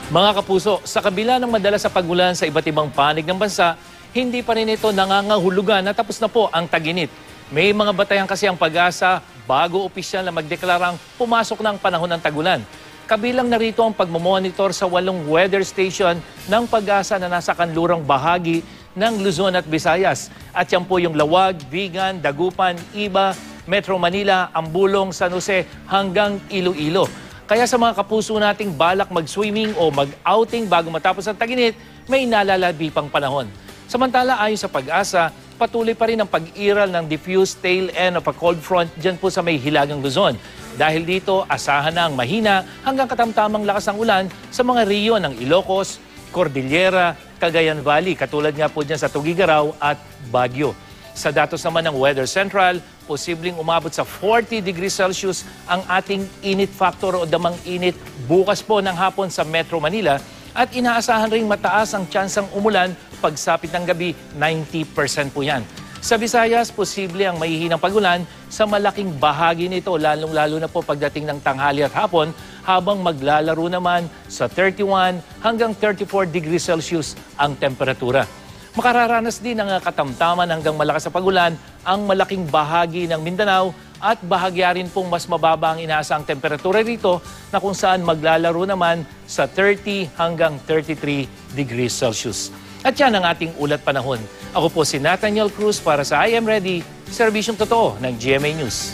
Mga kapuso, sa kabila ng madalas sa pagulan sa iba't ibang panig ng bansa, hindi pa rin ito nangangahulugan na tapos na po ang tag-init. May mga batayan kasi ang Pag-asa bago opisyal na magdeklarang pumasok na ang panahon ng tagulan. Kabilang narito ang pagmamonitor sa 8 weather station ng Pag-asa na nasa kanlurang bahagi ng Luzon at Visayas. At yan po yung Lawag, Vigan, Dagupan, Iba, Metro Manila, Ambulong, San Jose hanggang Iloilo. Kaya sa mga kapuso nating balak mag-swimming o mag-outing bago matapos ang tag-init, may nalalabi pang panahon. Samantala, ayon sa Pag-asa, patuloy pa rin ang pag-iral ng diffused tail end of a cold front dyan po sa may hilagang Luzon. Dahil dito, asahan na ang mahina hanggang katamtamang lakas ng ulan sa mga riyon ng Ilocos, Cordillera, Cagayan Valley, katulad nga po dyan sa Tugigaraw at Baguio. Sa datos naman ng Weather Central, posibleng umabot sa 40 degrees Celsius ang ating init factor o damang init bukas po ng hapon sa Metro Manila at inaasahan ring mataas ang tsansang umulan pagsapit ng gabi, 90% po yan. Sa Visayas, posible ang mahihinang pagulan sa malaking bahagi nito, lalong-lalo na po pagdating ng tanghali at hapon, habang maglalaro naman sa 31 hanggang 34 degrees Celsius ang temperatura. Makararanas din ng katamtaman hanggang malakas sa pagulan ang malaking bahagi ng Mindanao at bahagya rin pong mas mababa ang inaasang temperatura rito na kung saan maglalaro naman sa 30 hanggang 33 degrees Celsius. At yan ang ating ulat panahon. Ako po si Nathaniel Cruz para sa I Am Ready, serbisyong totoo ng GMA News.